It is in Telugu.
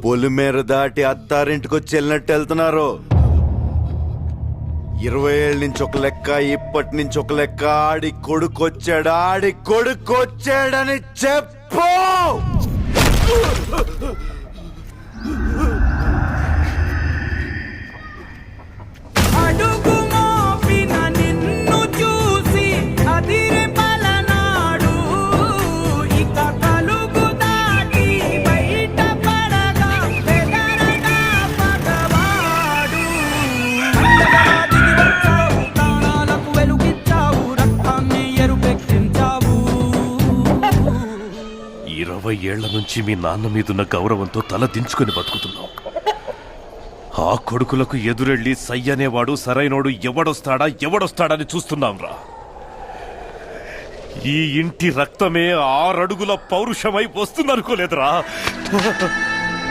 పొలిమేర దాటి అత్తారింటికొచ్చి వెళ్ళినట్టు వెళ్తున్నారు. 20 ఏళ్ళ నుంచి ఒక లెక్క, ఇప్పటి నుంచి ఒక లెక్క. ఆడి కొడుకొచ్చాడని చెప్పు. ఏళ్ల నుంచి మీ నాన్న మీదున్న గౌరవంతో తల దించుకుని బతుకుతున్నావు. ఆ కొడుకులకు ఎదురెళ్ళి సయ్యనేవాడు సరైనోడు ఎవడొస్తాడని చూస్తున్నాంరా. ఈ ఇంటి రక్తమే 6 అడుగుల పౌరుషమై వస్తుందనుకోలేదురా.